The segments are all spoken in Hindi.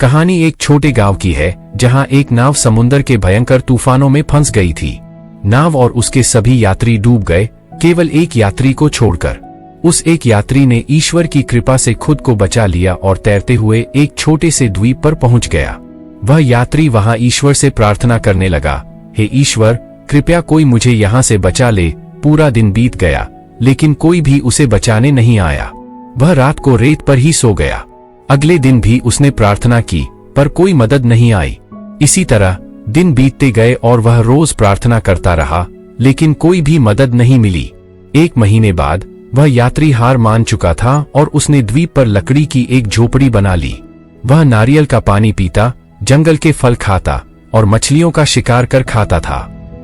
कहानी एक छोटे गांव की है जहां एक नाव समुद्र के भयंकर तूफानों में फंस गई थी। नाव और उसके सभी यात्री डूब गए, केवल एक यात्री को छोड़कर। उस एक यात्री ने ईश्वर की कृपा से खुद को बचा लिया और तैरते हुए एक छोटे से द्वीप पर पहुंच गया। वह यात्री वहां ईश्वर से प्रार्थना करने लगा, हे ईश्वर, कृपया कोई मुझे यहाँ से बचा ले। पूरा दिन बीत गया, लेकिन कोई भी उसे बचाने नहीं आया। वह रात को रेत पर ही सो गया। अगले दिन भी उसने प्रार्थना की, पर कोई मदद नहीं आई। इसी तरह दिन बीतते गए और वह रोज प्रार्थना करता रहा, लेकिन कोई भी मदद नहीं मिली। 1 महीने बाद वह यात्री हार मान चुका था और उसने द्वीप पर लकड़ी की एक झोपड़ी बना ली। वह नारियल का पानी पीता, जंगल के फल खाता और मछलियों का शिकार कर खाता था।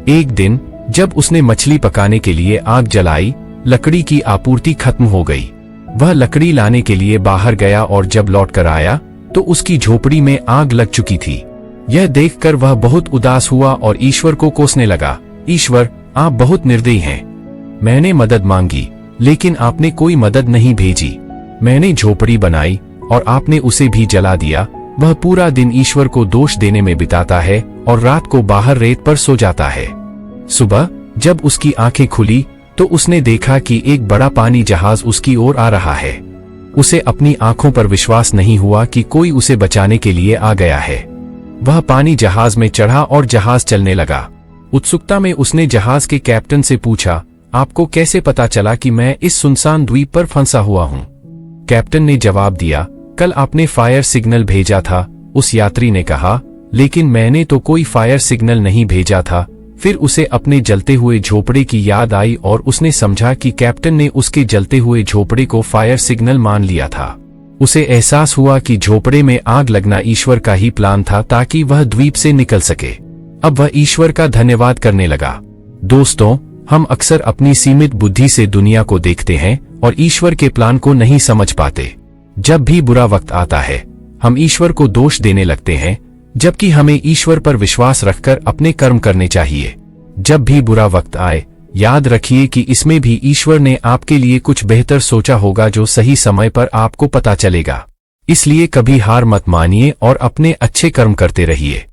एक दिन जब उसने मछली पकाने के लिए आग जलाई, लकड़ी की आपूर्ति खत्म हो गई। वह लकड़ी लाने के लिए बाहर गया और जब लौटकर आया तो उसकी झोपड़ी में आग लग चुकी थी। यह देखकर वह बहुत उदास हुआ और ईश्वर को कोसने लगा, ईश्वर, आप बहुत निर्दयी हैं। मैंने मदद मांगी, लेकिन आपने कोई मदद नहीं भेजी। मैंने झोपड़ी बनाई और आपने उसे भी जला दिया। वह पूरा दिन ईश्वर को दोष देने में बिताता है और रात को बाहर रेत पर सो जाता है। सुबह जब उसकी आंखें खुली तो उसने देखा कि एक बड़ा पानी जहाज उसकी ओर आ रहा है। उसे अपनी आंखों पर विश्वास नहीं हुआ कि कोई उसे बचाने के लिए आ गया है। वह पानी जहाज में चढ़ा और जहाज चलने लगा। उत्सुकता में उसने जहाज के कैप्टन से पूछा, आपको कैसे पता चला कि मैं इस सुनसान द्वीप पर फंसा हुआ हूं? कैप्टन ने जवाब दिया, कल आपने फायर सिग्नल भेजा था। उस यात्री ने कहा, लेकिन मैंने तो कोई फायर सिग्नल नहीं भेजा था। फिर उसे अपने जलते हुए झोपड़े की याद आई और उसने समझा कि कैप्टन ने उसके जलते हुए झोपड़े को फायर सिग्नल मान लिया था। उसे एहसास हुआ कि झोपड़े में आग लगना ईश्वर का ही प्लान था ताकि वह द्वीप से निकल सके। अब वह ईश्वर का धन्यवाद करने लगा। दोस्तों, हम अक्सर अपनी सीमित बुद्धि से दुनिया को देखते हैं और ईश्वर के प्लान को नहीं समझ पाते। जब भी बुरा वक्त आता है, हम ईश्वर को दोष देने लगते हैं, जबकि हमें ईश्वर पर विश्वास रखकर अपने कर्म करने चाहिए। जब भी बुरा वक्त आए, याद रखिए कि इसमें भी ईश्वर ने आपके लिए कुछ बेहतर सोचा होगा जो सही समय पर आपको पता चलेगा। इसलिए कभी हार मत मानिए और अपने अच्छे कर्म करते रहिए।